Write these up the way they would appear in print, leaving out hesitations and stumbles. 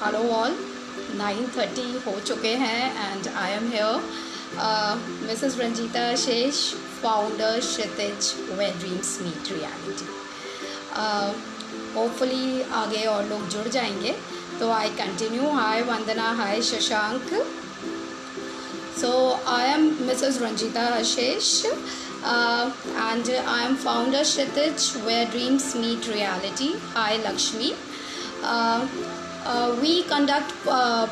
Hello all 9:30 हो चुके हैं and I am here Mrs Ranjita Shesh founder Kshitij where dreams meet reality. Hopefully आगे और लोग जुड़ जाएंगे तो I continue. Hi Vandana, hi Shashank. So I am Mrs. Ranjita Ashish and I am founder Kshitij where dreams meet reality. Hi Lakshmi. We conduct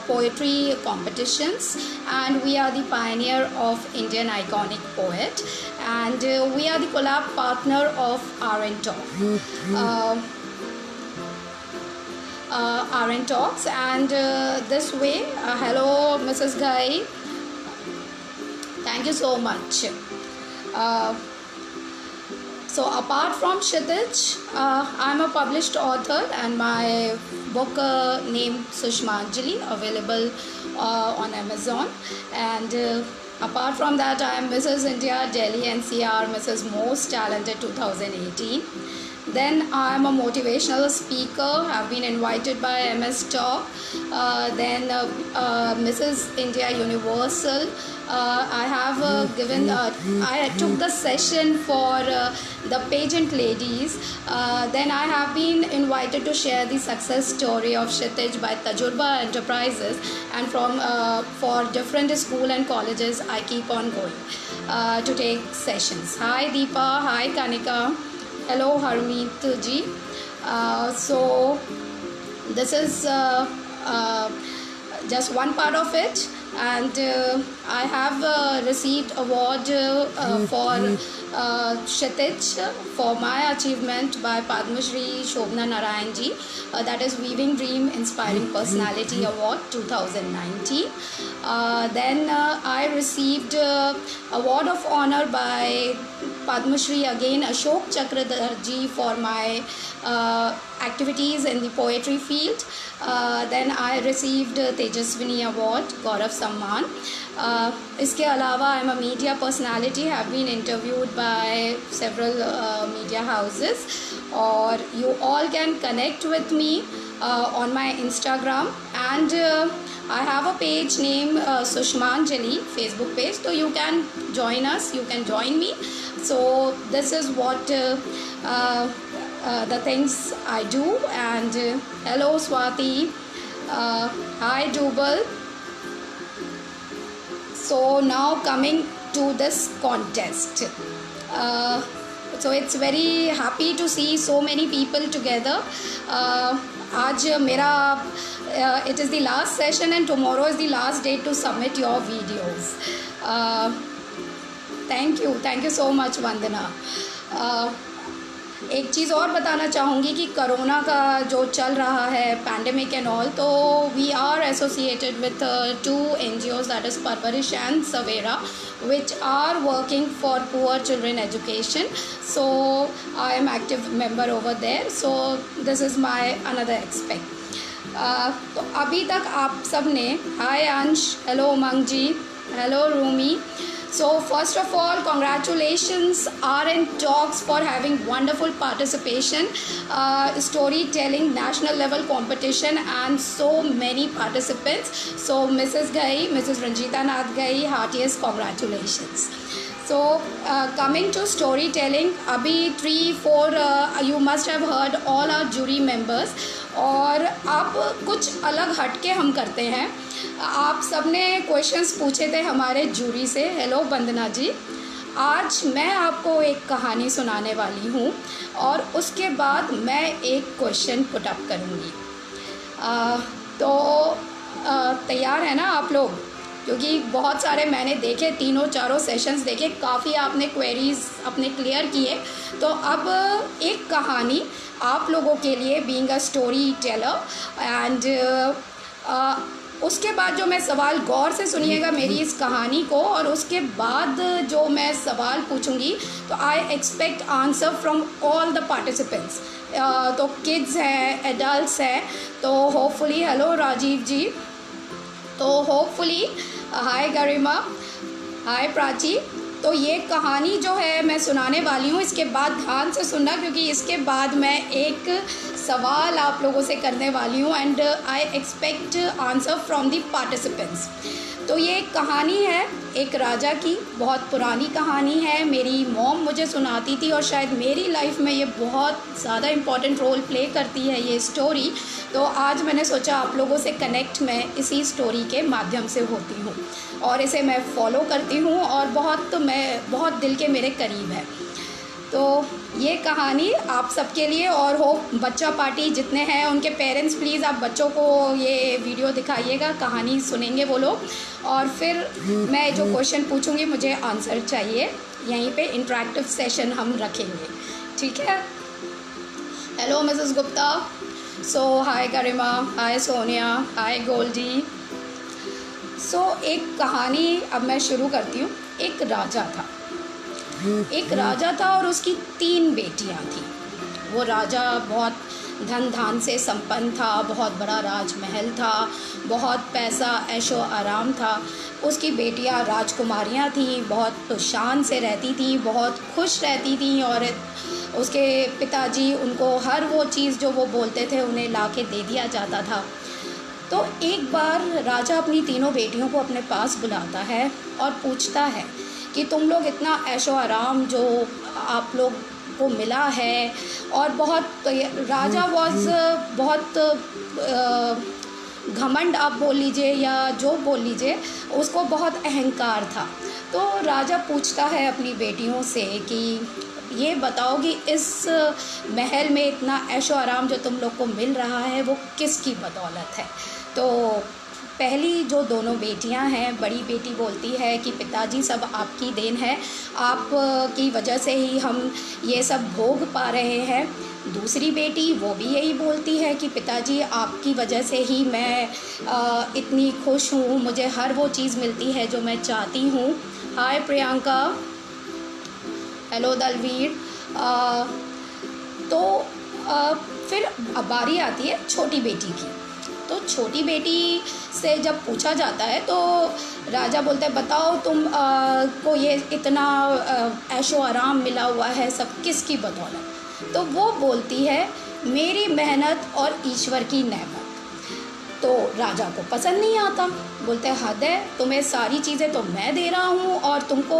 poetry competitions and we are the pioneer of Indian iconic poet and we are the collab partner of RN Talk. RN Talks and this way, hello Mrs. Ghai. Thank you so much. So apart from Kshitij, I'm a published author and my book named Sushmanjali available on Amazon. And apart from that, I am Mrs. India Delhi NCR Mrs. Most Talented 2018. Then I am a motivational speaker. I've been invited by MS Talk. Then Mrs. India Universal. I have given. I took the session for the pageant ladies. Then I have been invited to share the success story of Kshitij by Tajurba Enterprises, and from for different school and colleges I keep on going to take sessions. Hi Deepa. Hi Kanika. Hello Harmeet ji. So this is just one part of it, and I have received award for Kshitij for my achievement by Padma Shri Shobna Narayan ji. That is Weaving Dream Inspiring Personality Award 2019. Then I received award of honor by Padma Shri again Ashok Chakradhar ji for my activities in the poetry field. Then I received Tejaswini Award, Gaurav Samman. इसके अलावा I am a media personality, have been interviewed by several media houses, or you all can connect with me on my Instagram, and I have a page named Sushmanjali Facebook page, so you can join us, you can join me. So this is what the things I do. And hello Swati, hi Jubal. So now coming to this contest, so it's very happy to see so many people together. आज मेरा it is the last session and tomorrow is the last day to submit your videos. Thank you so much Vandana. एक चीज़ और बताना चाहूँगी कि corona का जो चल रहा है पैंडमिक एंड ऑल, तो we are associated with 2 NGOs, that is Parvarish and Savera, which are working for poor children education. So I am active member over there. So this is my another aspect. तो अभी तक आप सब ने, hi Ansh, hello Umang ji, hello Rumi. So first of all, congratulations RN Talks for having wonderful participation, storytelling, national level competition, and so many participants. So Mrs. Ghai, Mrs. Ranjita Nath Ghai, heartiest congratulations. So coming to storytelling, अभी 3-4 you must have heard all our jury members, और अब कुछ अलग हटके हम करते हैं. आप सब ने क्वेश्चंस पूछे थे हमारे जूरी से. हेलो वंदना जी. आज मैं आपको एक कहानी सुनाने वाली हूँ और उसके बाद मैं एक क्वेश्चन पुट अप करूँगी. तो तैयार है ना आप लोग? क्योंकि बहुत सारे मैंने देखे, 3-4 सेशंस देखे, काफ़ी आपने क्वेरीज अपने क्लियर किए. तो अब एक कहानी आप लोगों के लिए, being a story teller, and उसके बाद जो मैं सवाल, गौर से सुनिएगा मेरी इस कहानी को, और उसके बाद जो मैं सवाल पूछूंगी तो I expect answer from all the participants. तो किड्स हैं, एडल्ट्स हैं, तो होपफुली, हेलो राजीव जी, तो होपफुली, हाय गरिमा, हाय प्राची, तो ये कहानी जो है मैं सुनाने वाली हूँ, इसके बाद ध्यान से सुनना, क्योंकि इसके बाद मैं एक सवाल आप लोगों से करने वाली हूँ and I expect answer from the participants. तो ये एक कहानी है एक राजा की, बहुत पुरानी कहानी है। मेरी मॉम मुझे सुनाती थी और शायद मेरी लाइफ में ये बहुत ज़्यादा इम्पॉर्टेंट रोल प्ले करती है ये स्टोरी। तो आज मैंने सोचा आप लोगों से कनेक्ट मैं इसी स्टोरी के माध्यम से होती हूँ और इसे मैं फॉलो करती हूँ और बहुत दिल के मेरे करीब है। तो ये कहानी आप सबके लिए, और हो बच्चा पार्टी जितने हैं उनके पेरेंट्स प्लीज़ आप बच्चों को ये वीडियो दिखाइएगा, कहानी सुनेंगे वो लोग, और फिर मैं जो क्वेश्चन पूछूंगी मुझे आंसर चाहिए। यहीं पे इंटरेक्टिव सेशन हम रखेंगे, ठीक है। हेलो मिसेस गुप्ता, सो हाय गरिमा, हाय सोनिया, हाय गोल्डी। सो एक कहानी अब मैं शुरू करती हूँ। एक राजा था और उसकी 3 बेटियां थी। वो राजा बहुत धन धान से संपन्न था, बहुत बड़ा राजमहल था, बहुत पैसा ऐशो आराम था। उसकी बेटियां राजकुमारियां थीं, बहुत शान से रहती थी, बहुत खुश रहती थी, और उसके पिताजी उनको हर वो चीज़ जो वो बोलते थे उन्हें ला के दे दिया जाता था। तो एक बार राजा अपनी तीनों बेटियों को अपने पास बुलाता है और पूछता है कि तुम लोग इतना ऐशो आराम जो आप लोग को मिला है, और राजा बहुत घमंड आप बोल लीजिए या जो बोल लीजिए, उसको बहुत अहंकार था। तो राजा पूछता है अपनी बेटियों से कि ये बताओ कि इस महल में इतना ऐशो आराम जो तुम लोग को मिल रहा है वो किसकी बदौलत है। तो पहली जो दोनों बेटियां हैं, बड़ी बेटी बोलती है कि पिताजी सब आपकी देन है, आप की वजह से ही हम ये सब भोग पा रहे हैं। दूसरी बेटी वो भी यही बोलती है कि पिताजी आपकी वजह से ही मैं इतनी खुश हूँ, मुझे हर वो चीज़ मिलती है जो मैं चाहती हूँ। हाय प्रियंका, हेलो दलवीर। फिर बारी आती है छोटी बेटी की। तो छोटी बेटी से जब पूछा जाता है तो राजा बोलता है बताओ तुम को ये इतना ऐशो आराम मिला हुआ है सब किसकी बदौलत। तो वो बोलती है मेरी मेहनत और ईश्वर की नेमत। तो राजा को पसंद नहीं आता, बोलते हैं हद है, तुम्हें सारी चीज़ें तो मैं दे रहा हूँ और तुमको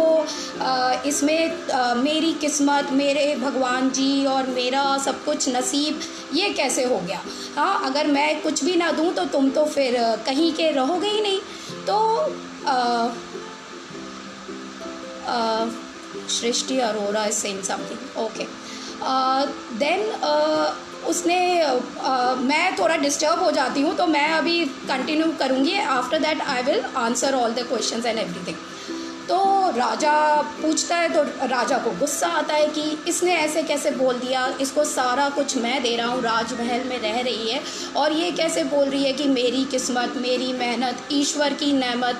इसमें मेरी किस्मत, मेरे भगवान जी और मेरा सब कुछ नसीब ये कैसे हो गया। हाँ, अगर मैं कुछ भी ना दूँ तो तुम तो फिर कहीं के रहोगे ही नहीं। तो Srishti Arora is saying something, okay. Then उसने मैं थोड़ा डिस्टर्ब हो जाती हूँ तो मैं अभी कंटिन्यू करूँगी। After that I will answer all the questions and everything. तो राजा पूछता है तो राजा को गुस्सा आता है कि इसने ऐसे कैसे बोल दिया, इसको सारा कुछ मैं दे रहा हूँ, राजमहल में रह रही है और ये कैसे बोल रही है कि मेरी किस्मत, मेरी मेहनत, ईश्वर की नेमत।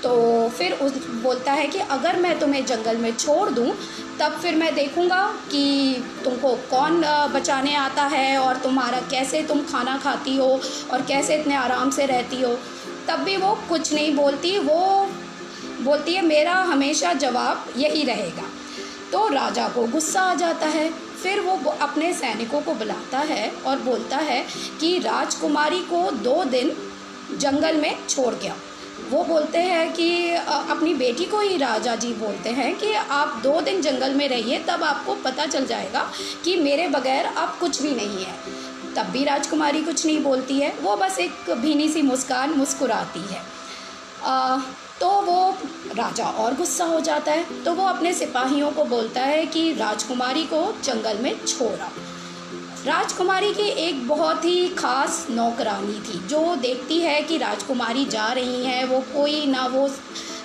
तो फिर बोलता है कि अगर मैं तुम्हें जंगल में छोड़ दूँ तब फिर मैं देखूँगा कि तुमको कौन बचाने आता है और तुम्हारा कैसे तुम खाना खाती हो और कैसे इतने आराम से रहती हो। तब भी वो कुछ नहीं बोलती, वो बोलती है मेरा हमेशा जवाब यही रहेगा। तो राजा को गुस्सा आ जाता है। फिर वो अपने सैनिकों को बुलाता है और बोलता है कि राजकुमारी को 2 दिन जंगल में छोड़ के आओ। वो बोलते हैं कि अपनी बेटी को ही राजा जी बोलते हैं कि आप 2 दिन जंगल में रहिए, तब आपको पता चल जाएगा कि मेरे बगैर आप कुछ भी नहीं है। तब भी राजकुमारी कुछ नहीं बोलती है, वो बस एक भीनी सी मुस्कान मुस्कुराती है। तो वो राजा और गुस्सा हो जाता है। तो वो अपने सिपाहियों को बोलता है कि राजकुमारी को जंगल में छोड़ा। राजकुमारी की एक बहुत ही ख़ास नौकरानी थी जो देखती है कि राजकुमारी जा रही है, वो कोई ना वो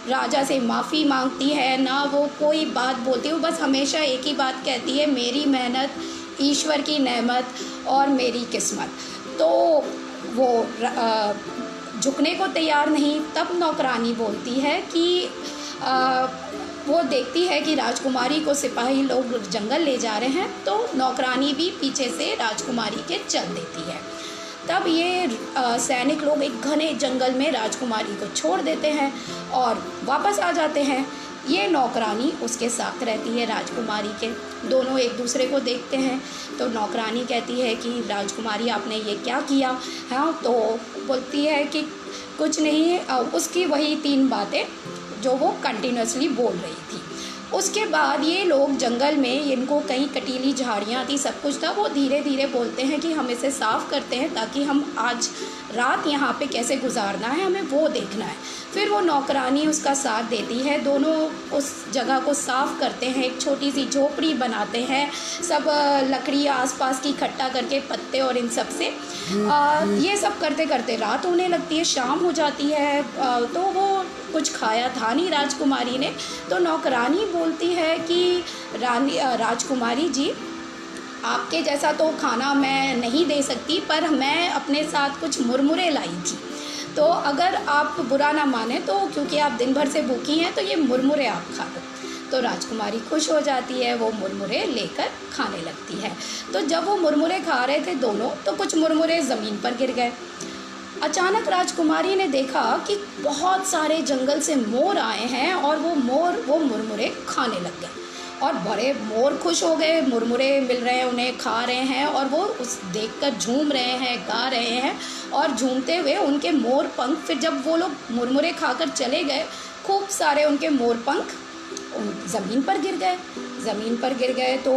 राजा से माफ़ी मांगती है ना वो कोई बात बोलती है, वो बस हमेशा एक ही बात कहती है मेरी मेहनत, ईश्वर की नेमत और मेरी किस्मत। तो वो झुकने को तैयार नहीं। तब नौकरानी बोलती है कि वो देखती है कि राजकुमारी को सिपाही लोग जंगल ले जा रहे हैं, तो नौकरानी भी पीछे से राजकुमारी के चल देती है। तब ये सैनिक लोग एक घने जंगल में राजकुमारी को छोड़ देते हैं और वापस आ जाते हैं। ये नौकरानी उसके साथ रहती है राजकुमारी के। दोनों एक दूसरे को देखते हैं तो नौकरानी कहती है कि राजकुमारी आपने ये क्या किया। हाँ, तो बोलती है कि कुछ नहीं, उसकी वही 3 बातें जो वो कंटिन्यूसली बोल रही थी। उसके बाद ये लोग जंगल में, इनको कहीं कटीली झाड़ियाँ थी, सब कुछ था, वो धीरे धीरे बोलते हैं कि हम इसे साफ़ करते हैं ताकि हम आज रात यहाँ पे कैसे गुजारना है हमें वो देखना है। फिर वो नौकरानी उसका साथ देती है, दोनों उस जगह को साफ़ करते हैं, एक छोटी सी झोपड़ी बनाते हैं, सब लकड़ी आसपास की इकट्ठा करके, पत्ते और इन सब से ये सब करते करते रात होने लगती है, शाम हो जाती है। तो वो कुछ खाया था नहीं राजकुमारी ने, तो नौकरानी बोलती है कि राजकुमारी जी, आपके जैसा तो खाना मैं नहीं दे सकती, पर मैं अपने साथ कुछ मुरमुरे लाई थी, तो अगर आप बुरा ना माने तो, क्योंकि आप दिन भर से भूखी हैं, तो ये मुरमुरे आप खा लो। तो राजकुमारी खुश हो जाती है, वो मुरमुरे लेकर खाने लगती है। तो जब वो मुरमुरे खा रहे थे दोनों, तो कुछ मुरमुरे ज़मीन पर गिर गए। अचानक राजकुमारी ने देखा कि बहुत सारे जंगल से मोर आए हैं और वो मोर वो मुरमुरे खाने लग गए, और बड़े मोर खुश हो गए, मुरमुरे मिल रहे हैं उन्हें, खा रहे हैं, और वो उस देखकर झूम रहे हैं, गा रहे हैं, और झूमते हुए उनके मोर पंख, फिर जब वो लोग मुरमुरे खाकर चले गए, खूब सारे उनके मोर पंख ज़मीन पर गिर गए। ज़मीन पर गिर गए तो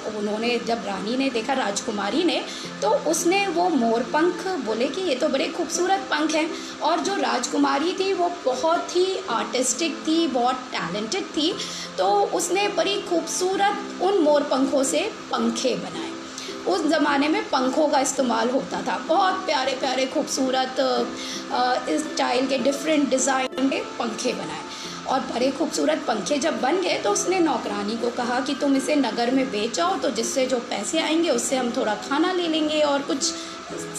उन्होंने, जब रानी ने देखा, राजकुमारी ने, तो उसने वो मोर पंख, बोले कि ये तो बड़े खूबसूरत पंख हैं। और जो राजकुमारी थी वो बहुत ही आर्टिस्टिक थी, बहुत टैलेंटेड थी, तो उसने बड़ी खूबसूरत उन मोर पंखों से पंखे बनाए। उस ज़माने में पंखों का इस्तेमाल होता था, बहुत प्यारे प्यारे खूबसूरत स्टाइल के, डिफरेंट डिज़ाइन के पंखे बनाए, और बड़े खूबसूरत पंखे जब बन गए तो उसने नौकरानी को कहा कि तुम इसे नगर में बेच आओ, तो जिससे जो पैसे आएंगे उससे हम थोड़ा खाना ले लेंगे और कुछ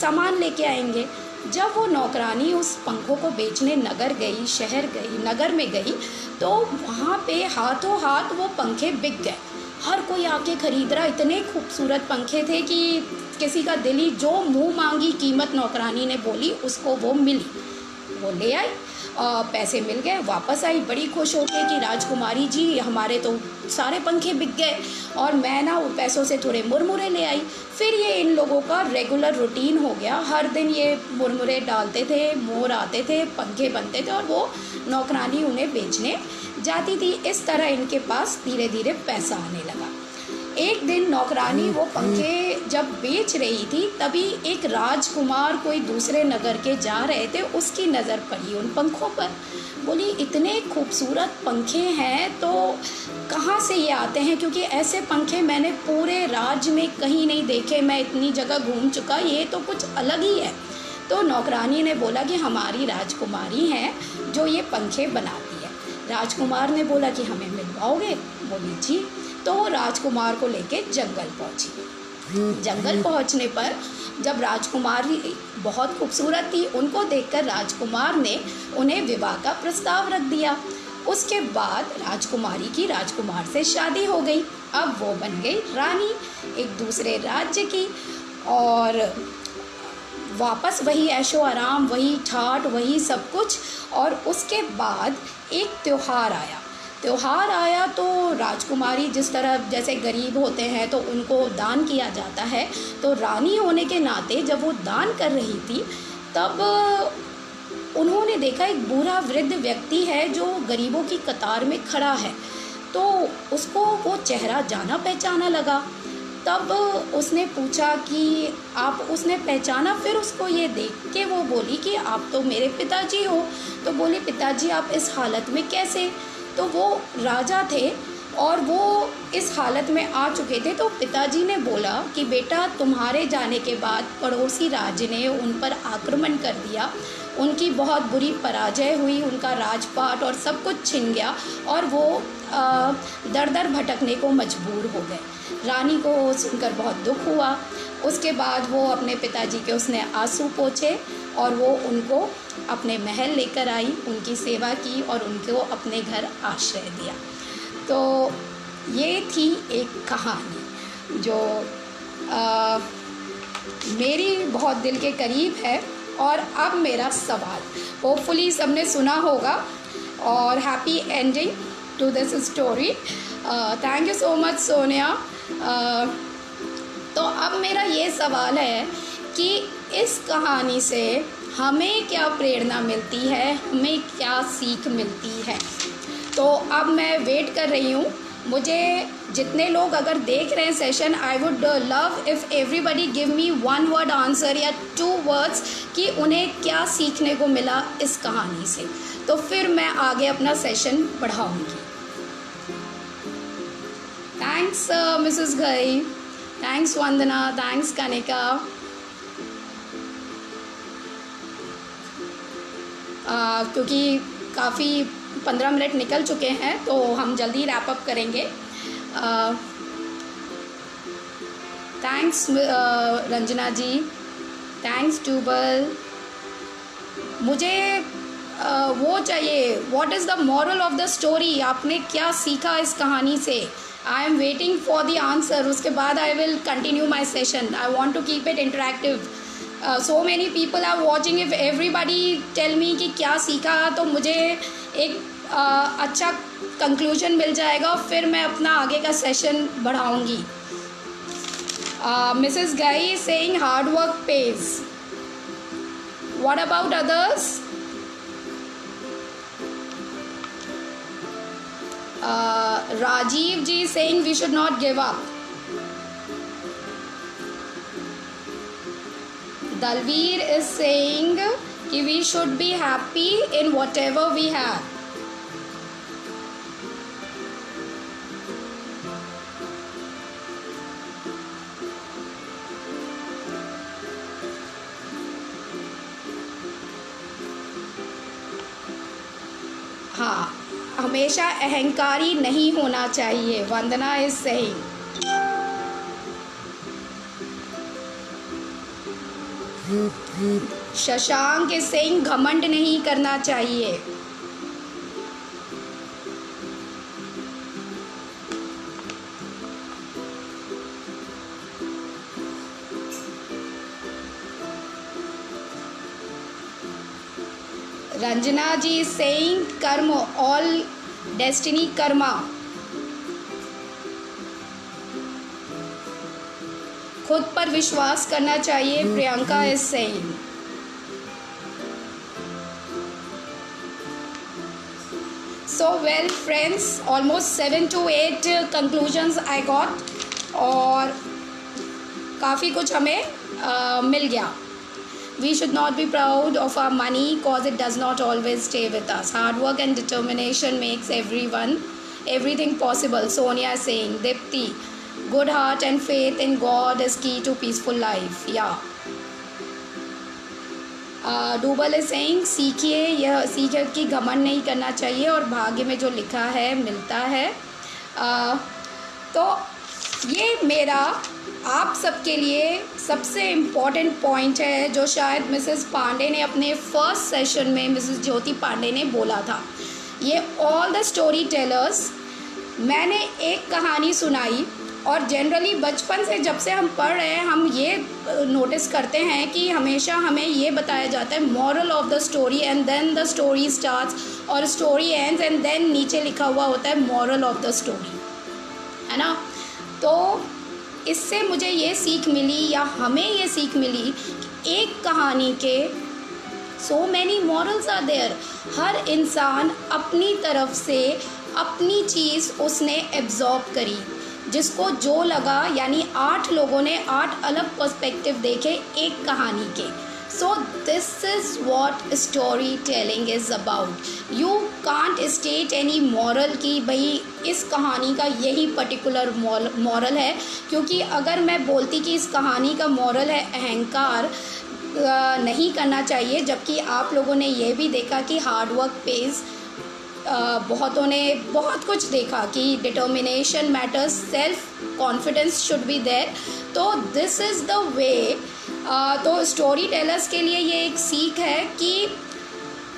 सामान लेके आएंगे। जब वो नौकरानी उस पंखों को बेचने नगर गई, शहर गई, नगर में गई, तो वहाँ पे हाथों हाथ वो पंखे बिक गए। हर कोई आके ख़रीद रहा, इतने खूबसूरत पंखे थे कि किसी का दिल ही, जो मुँह मांगी कीमत नौकरानी ने बोली उसको वो मिली, वो ले आई, पैसे मिल गए, वापस आई बड़ी खुश होके कि राजकुमारी जी, हमारे तो सारे पंखे बिक गए और मैं ना उन पैसों से थोड़े मुरमुरे ले आई। फिर ये इन लोगों का रेगुलर रूटीन हो गया, हर दिन ये मुरमुरे डालते थे, मोर आते थे, पंखे बनते थे और वो नौकरानी उन्हें बेचने जाती थी। इस तरह इनके पास धीरे धीरे पैसा आने लगा। एक दिन नौकरानी वो पंखे जब बेच रही थी, तभी एक राजकुमार कोई दूसरे नगर के जा रहे थे, उसकी नज़र पड़ी उन पंखों पर। बोली, इतने खूबसूरत पंखे हैं तो कहाँ से ये आते हैं, क्योंकि ऐसे पंखे मैंने पूरे राज्य में कहीं नहीं देखे, मैं इतनी जगह घूम चुका, ये तो कुछ अलग ही है। तो नौकरानी ने बोला कि हमारी राजकुमारी हैं जो ये पंखे बनाती है। राजकुमार ने बोला कि हमें मिलवाओगे? बोली जी। तो राजकुमार को लेके जंगल पहुंची। जंगल पहुंचने पर जब राजकुमारी बहुत खूबसूरत थी, उनको देखकर राजकुमार ने उन्हें विवाह का प्रस्ताव रख दिया। उसके बाद राजकुमारी की राजकुमार से शादी हो गई। अब वो बन गई रानी एक दूसरे राज्य की, और वापस वही ऐशो आराम, वही ठाट, वही सब कुछ। और उसके बाद एक त्यौहार आया तो राजकुमारी, जिस तरह जैसे गरीब होते हैं तो उनको दान किया जाता है, तो रानी होने के नाते जब वो दान कर रही थी, तब उन्होंने देखा एक बूढ़ा वृद्ध व्यक्ति है जो गरीबों की कतार में खड़ा है। तो उसको वो चेहरा जाना पहचाना लगा। तब उसने पूछा कि आप, उसने पहचाना, फिर उसको ये देख के वो बोली कि आप तो मेरे पिताजी हो। तो बोले, पिताजी आप इस हालत में कैसे? तो वो राजा थे और वो इस हालत में आ चुके थे। तो पिताजी ने बोला कि बेटा, तुम्हारे जाने के बाद पड़ोसी राज्य ने उन पर आक्रमण कर दिया, उनकी बहुत बुरी पराजय हुई, उनका राजपाट और सब कुछ छिन गया और वो दर दर भटकने को मजबूर हो गए। रानी को सुनकर बहुत दुख हुआ। उसके बाद वो अपने पिताजी के उसने आंसू पोंछे और वो उनको अपने महल लेकर आई, उनकी सेवा की और उनको अपने घर आश्रय दिया। तो ये थी एक कहानी जो मेरी बहुत दिल के करीब है। और अब मेरा सवाल, होपफुली सबने सुना होगा, और happy ending to this story. Thank you so much Sonia. तो अब मेरा ये सवाल है कि इस कहानी से हमें क्या प्रेरणा मिलती है, हमें क्या सीख मिलती है. तो अब मैं वेट कर रही हूँ. मुझे जितने लोग अगर देख रहे हैं session, I would love if everybody give me 1 word answer या 2 words कि उन्हें क्या सीखने को मिला इस कहानी से. तो फिर मैं आगे अपना सेशन बढ़ाऊँगी. Thanks Mrs Ghai, thanks Vandana, thanks Kanika. क्योंकि काफ़ी 15 मिनट निकल चुके हैं तो हम जल्दी रैप अप करेंगे. थैंक्स रंजना जी, थैंक्स ट्यूबल. मुझे वो चाहिए, what is the moral of the story. आपने क्या सीखा इस कहानी से. I am waiting for the answer. उसके बाद I will continue my session. I want to keep it interactive. So many people are watching. If everybody tell me कि क्या सीखा तो मुझे एक अच्छा कंक्लूजन मिल जाएगा. फिर मैं अपना आगे का सेशन बढ़ाऊँगी. मिसेस गाई saying hard work pays. What about others. Rajiv ji saying we should not give up. Dalveer is saying कि we should be happy in whatever we have. हाँ, हमेशा अहंकारी नहीं होना चाहिए. Vandana is saying. Shashank is saying घमंड नहीं करना चाहिए. रंजना जी इज सेइंग कर्म ऑल डेस्टिनी कर्मा. खुद पर विश्वास करना चाहिए. Priyanka is saying. So well friends, almost 7 to 8 conclusions I got और काफ़ी कुछ हमें मिल गया. We should not be proud of our money cause it does not always stay with us. Hard work and determination makes everything possible. Sonia is saying. Dipti, good heart and faith in God is key to peaceful life. Yeah. डूबल is saying सीखिए, यह सीखिए कि घमंड नहीं करना चाहिए और भाग्य में जो लिखा है मिलता है. तो ये मेरा आप सबके लिए सबसे इम्पॉर्टेंट पॉइंट है जो शायद मिसेस पांडे ने अपने फर्स्ट सेशन में मिसेस ज्योति पांडे ने बोला था. ये ऑल द स्टोरी टेलर्स, मैंने एक कहानी सुनाई और जनरली बचपन से जब से हम पढ़ रहे हैं हम ये नोटिस करते हैं कि हमेशा हमें ये बताया जाता है moral of the story and then the story starts और स्टोरी एंड्स एंड देन नीचे लिखा हुआ होता है मॉरल ऑफ द स्टोरी, है ना. तो इससे मुझे ये सीख मिली या हमें ये सीख मिली कि एक कहानी के so many morals are there. हर इंसान अपनी तरफ से अपनी चीज़ उसने एब्जॉर्ब करी, जिसको जो लगा, यानी 8 लोगों ने 8 अलग पर्सपेक्टिव देखे एक कहानी के. So this is what story telling is about. You can't state any moral कि भाई इस कहानी का यही पर्टिकुलर मॉरल है, क्योंकि अगर मैं बोलती कि इस कहानी का मॉरल है अहंकार नहीं करना चाहिए, जबकि आप लोगों ने ये भी देखा कि हार्ड वर्क पेज, बहुतों ने बहुत कुछ देखा कि determination matters, self confidence should be there. तो दिस इज़ द वे. तो स्टोरी टेलर्स के लिए ये एक सीख है कि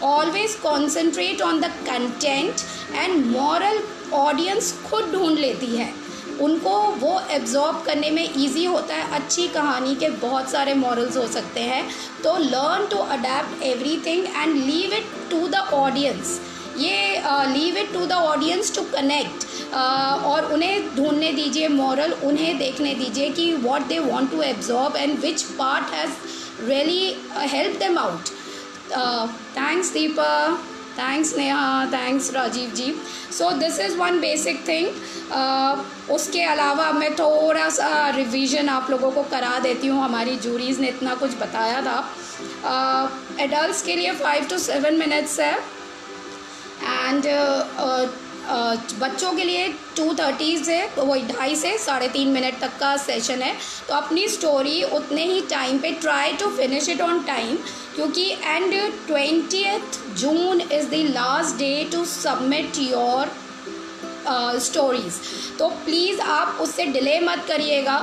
always concentrate on the content and moral audience खुद ढूंढ लेती है, उनको वो एब्जॉर्ब करने में इजी होता है. अच्छी कहानी के बहुत सारे मॉरल्स हो सकते हैं, तो learn to adapt everything and leave it to the audience. ये leave it to the audience to connect, और उन्हें ढूंढने दीजिए मॉरल, उन्हें देखने दीजिए कि what they want to absorb and which part has really help them out. Thanks Deepa, thanks Neha, thanks Rajiv ji. So this is one basic thing. उसके अलावा मैं थोड़ा सा रिवीजन आप लोगों को करा देती हूँ. हमारी जूरीज़ ने इतना कुछ बताया था. एडल्ट्स के लिए 5 to 7 minutes है, एंड बच्चों के लिए 2:30 से वही 2.5 से 3.5 मिनट तक का सेशन है. तो अपनी स्टोरी उतने ही टाइम पे try to finish it on time, क्योंकि end 20th June is the last day to submit your stories. तो प्लीज़ आप उससे डिले मत करिएगा,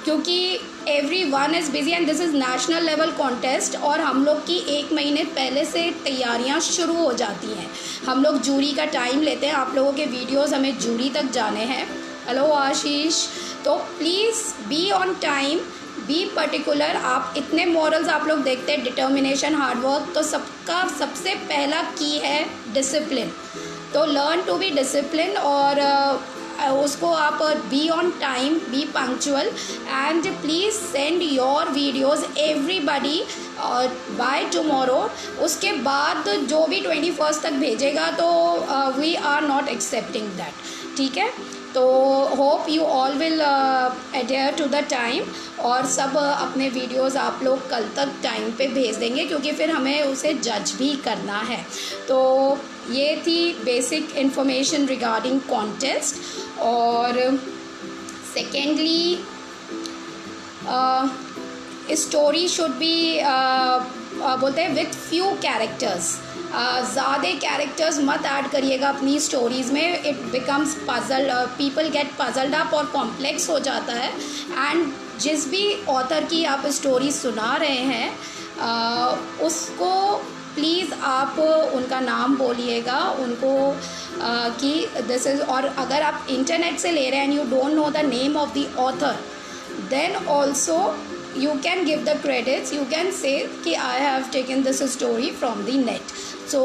क्योंकि everyone is busy and this is national level contest, और हम लोग की 1 महीने पहले से तैयारियां शुरू हो जाती हैं. हम लोग जूरी का टाइम लेते हैं. आप लोगों के वीडियोस हमें जूरी तक जाने हैं. हेलो आशीष. तो please be on time, be particular. आप इतने मॉरल्स आप लोग देखते हैं, डिटर्मिनेशन, हार्डवर्क. तो सबका सबसे पहला की है डिसिप्लिन. तो लर्न टू बी डिसिप्लिन, और उसको आप be on time, be punctual, and please send your videos everybody by tomorrow. उसके बाद जो भी 21st तक भेजेगा तो we are not accepting that. ठीक है. तो hope you all will adhere to the time, और सब अपने वीडियोज़ आप लोग कल तक टाइम पे भेज देंगे, क्योंकि फिर हमें उसे जज भी करना है. तो ये थी बेसिक इंफॉर्मेशन रिगार्डिंग कॉन्टेस्ट. और सेकेंडली, स्टोरी शुड बी बोलते हैं विथ फ्यू कैरेक्टर्स. ज़्यादा कैरेक्टर्स मत ऐड करिएगा अपनी स्टोरीज़ में. It becomes puzzle, people get puzzled up और कॉम्प्लेक्स हो जाता है. एंड जिस भी ऑथर की आप स्टोरी सुना रहे हैं उसको प्लीज़ आप उनका नाम बोलिएगा उनको कि दिस इज़. और अगर आप इंटरनेट से ले रहे हैं and you don't know the name of the author, then also you can give the credits. You can say कि I have taken this story from the net, so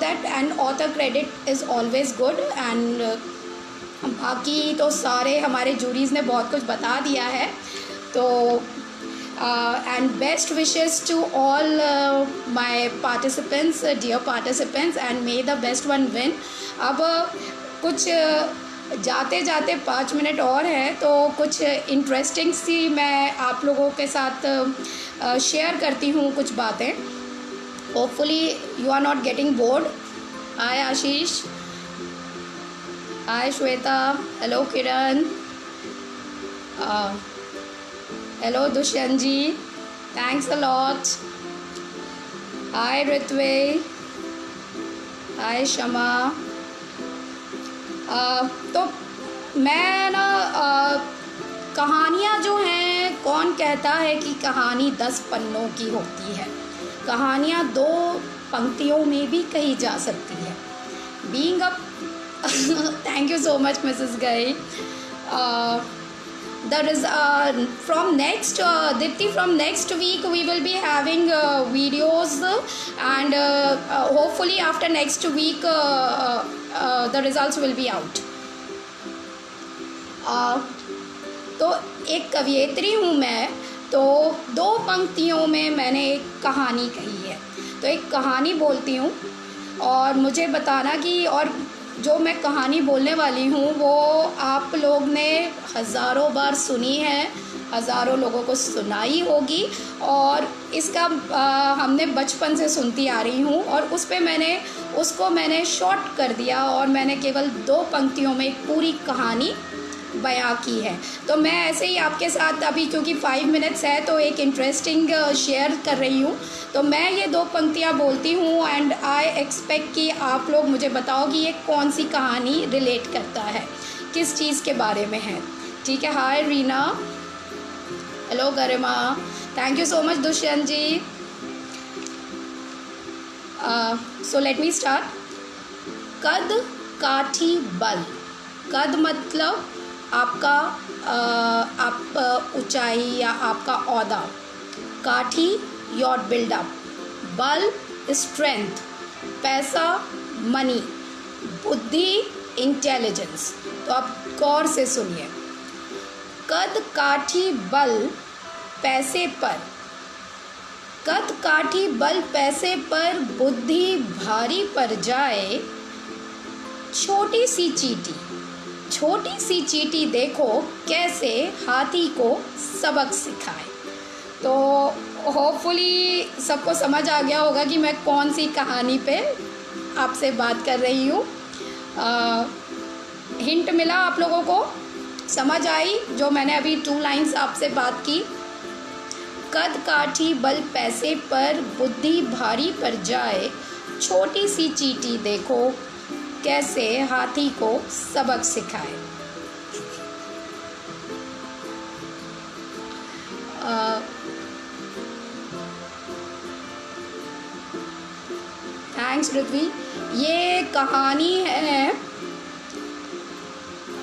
that an author credit is always good. and बाकी तो सारे हमारे जूरीज़ ने बहुत कुछ बता दिया है. तो and best wishes to all my participants, dear participants, and may the best one win. अब कुछ जाते जाते 5 मिनट और है, तो कुछ इंटरेस्टिंग सी मैं आप लोगों के साथ शेयर करती हूँ कुछ बातें. Hopefully you are not getting bored. Hi Ashish, hi Shweta, hello Kiran, hello Dushyant ji, thanks a lot. Hi Ritve, hi Shama. तो मैं ना कहानियाँ जो हैं, कौन कहता है कि कहानी 10 पन्नों की होती है. कहानियाँ 2 पंक्तियों में भी कही जा सकती है. Being a thank you so much Mrs गई. There is from next Dipti, from next week we will be having videos, and hopefully after next week the results will be out. तो एक कवियत्री हूँ मैं, तो 2 पंक्तियों में मैंने एक कहानी कही है. तो एक कहानी बोलती हूँ और मुझे बताना कि, और जो मैं कहानी बोलने वाली हूँ वो आप लोग ने हज़ारों बार सुनी है, हज़ारों लोगों को सुनाई होगी, और इसका हमने बचपन से सुनती आ रही हूँ. और उस पे मैंने शॉर्ट कर दिया और मैंने केवल 2 पंक्तियों में एक पूरी कहानी बयां की है. तो मैं ऐसे ही आपके साथ अभी, क्योंकि 5 मिनट्स है, तो एक इंटरेस्टिंग शेयर कर रही हूँ. तो मैं ये 2 पंक्तियाँ बोलती हूँ एंड आई एक्सपेक्ट कि आप लोग मुझे बताओ कि ये कौन सी कहानी रिलेट करता है, किस चीज़ के बारे में है. ठीक है. Hi Reena, hello Garima, thank you so much Dushyant ji. So let me start. कद काठी बल. कद मतलब आपका आप ऊंचाई या आपका औहदा. काठी योर बिल्डअप. बल स्ट्रेंथ. पैसा मनी, बुद्धि, इंटेलिजेंस। तो आप गौर से सुनिए। कद काठी बल पैसे पर, कद काठी बल पैसे पर, बुद्धि भारी पड़ जाए, छोटी सी चींटी, छोटी सी चींटी देखो कैसे हाथी को सबक सिखाए। तो होपफुली सबको समझ आ गया होगा कि मैं कौन सी कहानी पे आपसे बात कर रही हूँ। हिंट मिला आप लोगों को, समझ आई जो मैंने अभी 2 लाइन्स आपसे बात की। कद काठी बल पैसे पर, बुद्धि भारी पड़ जाए, छोटी सी चींटी देखो कैसे हाथी को सबक सिखाए। थैंक्स पृथ्वी। ये कहानी है,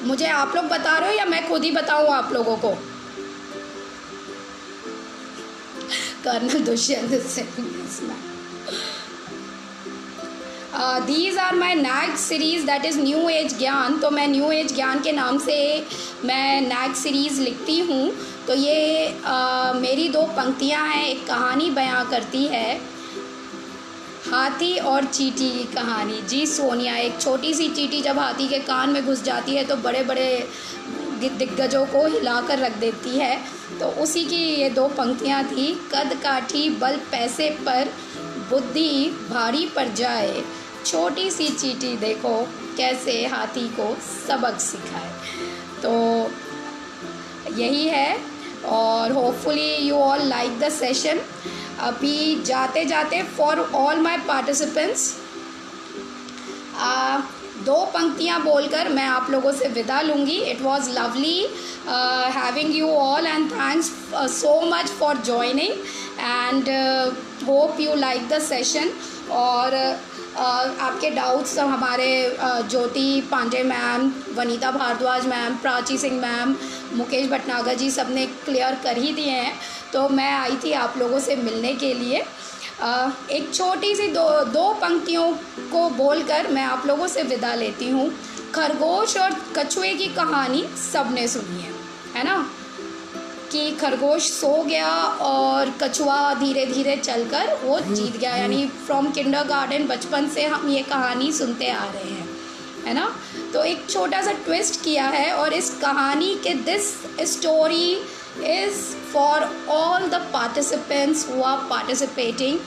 मुझे आप लोग बता रहे हो या मैं खुद ही बताऊं आप लोगों को? Colonel Dushyant Singh. These are my नैग series, that is new age ज्ञान। तो मैं न्यू एज ज्ञान के नाम से मैं नैग सीरीज़ लिखती हूँ। तो ये मेरी 2 पंक्तियाँ हैं, एक कहानी बयां करती है, हाथी और चींटी की कहानी। जी सोनिया, एक छोटी सी चींटी जब हाथी के कान में घुस जाती है तो बड़े बड़े दिग्गजों को हिलाकर रख देती है। तो उसी की ये 2 पंक्तियाँ थी। कद काठी बल पैसे पर, बुद्धि भारी पड़ जाए, छोटी सी चींटी देखो कैसे हाथी को सबक सिखाए। तो यही है, और hopefully you all like the session. अभी जाते जाते फॉर ऑल माय पार्टिसिपेंट्स 2 पंक्तियाँ बोलकर मैं आप लोगों से विदा लूँगी। It was lovely having you all and thanks so much for joining and hope you like the session. और आपके डाउट्स हमारे Jyoti Pandey ma'am, Vanita Bhardwaj ma'am, Prachi Singh ma'am, Mukesh Bhatnagar ji सब ने क्लियर कर ही दिए हैं। तो मैं आई थी आप लोगों से मिलने के लिए। एक छोटी सी दो पंक्तियों को बोलकर मैं आप लोगों से विदा लेती हूँ। खरगोश और कछुए की कहानी सबने सुनी है ना, कि खरगोश सो गया और कछुआ धीरे धीरे चलकर वो जीत गया। यानी फ्रॉम किंडरगार्टन बचपन से हम ये कहानी सुनते आ रहे हैं, है ना। तो एक छोटा सा ट्विस्ट किया है, और इस कहानी के this story is for all the participants who are participating.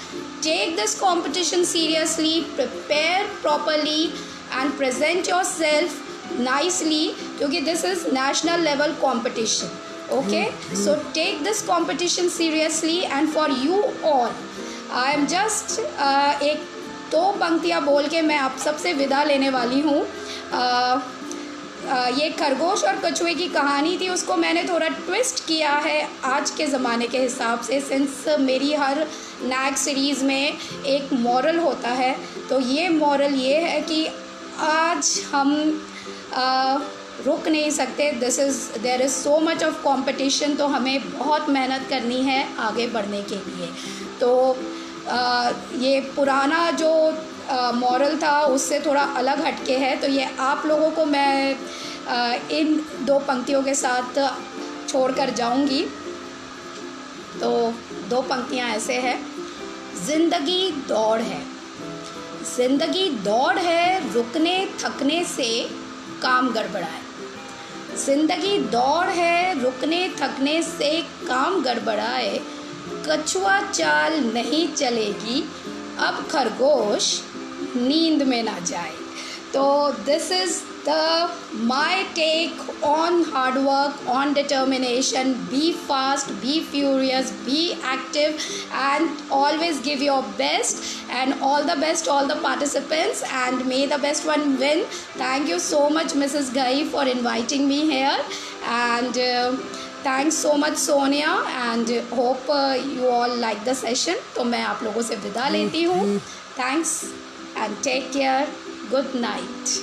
Take this competition seriously, prepare properly and present yourself nicely, क्योंकि this is national level competition. Okay, so take this competition seriously, and for you all I am just एक 2 पंक्तियाँ बोल के मैं आप सबसे विदा लेने वाली हूँ। ये खरगोश और कछुए की कहानी थी, उसको मैंने थोड़ा ट्विस्ट किया है आज के ज़माने के हिसाब से, सिंस मेरी हर नैग सीरीज़ में एक मॉरल होता है। तो ये मॉरल ये है कि आज हम रुक नहीं सकते। There is so much of competition, तो हमें बहुत मेहनत करनी है आगे बढ़ने के लिए। तो ये पुराना जो मॉरल था उससे थोड़ा अलग हटके है। तो ये आप लोगों को मैं इन 2 पंक्तियों के साथ छोड़कर जाऊंगी। तो 2 पंक्तियां ऐसे हैं। ज़िंदगी दौड़ है, ज़िंदगी दौड़ है, रुकने थकने से काम गड़बड़ाए। ज़िंदगी दौड़ है, रुकने थकने से काम गड़बड़ाए, कछुआ चाल नहीं चलेगी, अब खरगोश नींद में ना जाए। तो this is my take on hard work, on determination. Be fast, be furious, be active, and always give your best. And all the best, all the participants, and may the best one win. Thank you so much, Mrs. Ghai, for inviting me here, and thanks so much, Sonia, and hope you all like the session. तो मैं आप लोगों से विदा लेती हूँ. Thanks and take care. Good night.